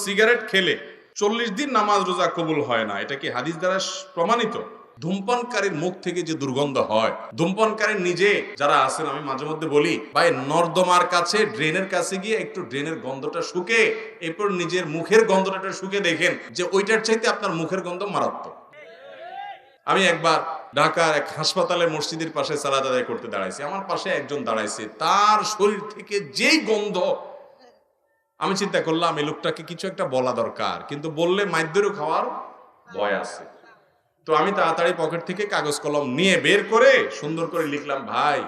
Cigarette খেলে 40 দিন নামাজ রোজা কবুল হয় না, এটা কি হাদিস দ্বারা প্রমাণিত? ধূমপানকারীর মুখ থেকে যে দুর্গন্ধ হয়, ধূমপানকারীর নিজে যারা আছেন, আমি মাঝে মধ্যে বলি ভাই, নর্দমার কাছে ড্রেনের কাছে গিয়ে একটু ড্রেনের গন্ধটা শুকে এরপর নিজের মুখের গন্ধটা শুকে দেখেন যে ওইটার চাইতে আপনার মুখের গন্ধ মারাত্মক। আমি একবার ঢাকার এক হাসপাতালের মসজিদের পাশে সালাত আদায় করতে দাঁড়াইছি, আমার পাশে একজন দাঁড়াইছে, তার শরীর থেকে যেই গন্ধ, আমি চিন্তা করলাম এই লোকটাকে কিছু একটা বলা দরকার, কিন্তু বললে মাইদ্যরও খাওয়ার ভয় আছে। তো আমি তাড়াতাড়ি পকেট থেকে কাগজ কলম নিয়ে বের করে সুন্দর করে লিখলাম, ভাই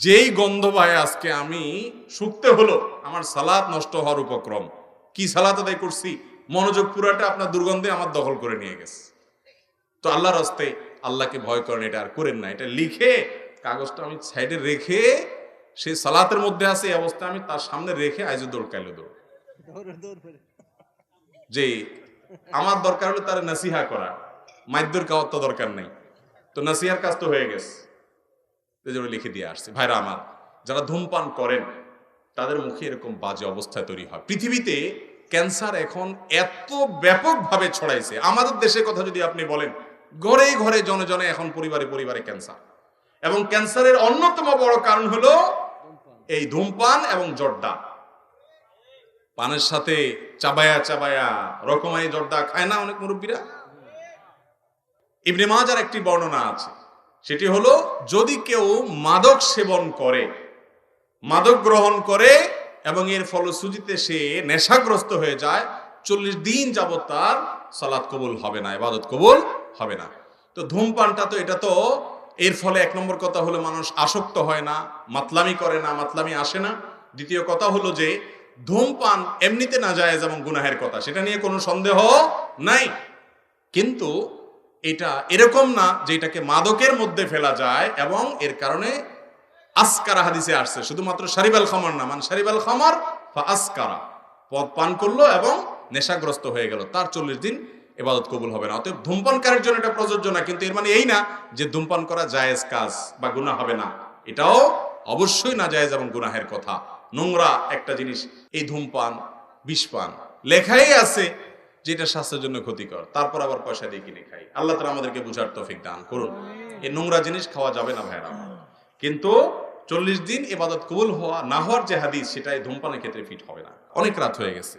যেই গন্ধ ভাই আজকে আমি শুকতে হলো, আমার সালাত নষ্ট হওয়ার উপক্রম। কি সালাত আদায় করছি, মনোযোগ পুরাটা আপনার দুর্গন্ধে আমার দখল করে নিয়ে গেছে। তো আল্লাহর রাস্তায় আল্লাহকে ভয় করেন, এটা আর করেন না। এটা লিখে কাগজটা আমি সাইডে রেখে, সেই সালাতের মধ্যে আছে এই অবস্থায় আমি তার সামনে রেখে আইজো দৌড় কাইলো দৌড়, যে আমার দরকার হলো তার নাসিহা করা, মাইদ্যর খাওয়ার তো দরকার নেই। তো নাসিহার কাজ তো হয়ে গেছে, লিখে দিয়ে আসছে। ভাইরা আমার, যারা ধূমপান করেন তাদের মুখে এরকম বাজে অবস্থায় তৈরি হয়। পৃথিবীতে ক্যান্সার এখন এত ব্যাপকভাবে ছড়াইছে, আমাদের দেশের কথা যদি আপনি বলেন, ঘরে ঘরে জনে জনে এখন পরিবারে পরিবারে ক্যান্সার। এবং ক্যান্সারের অন্যতম বড় কারণ হলো এই ধূমপান এবং জর্দা। পানের সাথে চাবায়া চাবায়া রকমারি জর্দা খায় না অনেক মুরব্বীরা? ইবনে মাজার একটি বর্ণনা আছে, সেটি হলো যদি কেউ মাদক সেবন করে, মাদক গ্রহণ করে এবং এর ফলশ্রুতিতে সে নেশাগ্রস্ত হয়ে যায়, 40 দিন যাবত তার সালাত কবুল হবে না, ইবাদত কবুল হবে না। তো ধূমপানটা তো, এটা তো এর ফলে এক নম্বর কথা হলো মানুষ আসক্ত হয় না, মাতলামি করে না, মাতলামি আসে না। দ্বিতীয় কথা হলো যে ধূমপান এমনিতে নাজায়েজ এবং গুনাহের কথা, সেটা নিয়ে কোনো সন্দেহ নাই। কিন্তু এটা এরকম না যে এটাকে মাদকের মধ্যে ফেলা যায়, এবং এর কারণে আসকারা হাদিসে আসছে, শুধুমাত্র শারিবাল খামর না, মানে শারিবাল খামর ফা আসকারা, পদ পান করলো এবং নেশাগ্রস্ত হয়ে গেল, তার 40 দিন ইবাদত কবুল হবে না। অতএব ধূমপানকারীর জন্য এটা প্রযোজ্য না, কিন্তু এর মানে এই না যে ধূমপান করা জায়েজ কাজ বা গুনাহ হবে না, এটাও অবশ্যই না জায়েজ এবং গুনাহের কথা। নোংরা একটা জিনিস এই ধূমপান, বিষপান, লেখাই আছে যেটা স্বাস্থ্যের জন্য ক্ষতিকর, তারপর আবার পয়সা দিয়ে কিনে খাই। আল্লাহ তাআলা আমাদেরকে বুঝার তৌফিক দান করুন। এই নোংরা জিনিস খাওয়া যাবে না ভাইরা। কিন্তু 40 দিন ইবাদত কবুল হওয়া না হওয়ার যে হাদিস, সেটাই ধূমপানের ক্ষেত্রে ফিট হবে না। অনেক রাত হয়ে গেছে।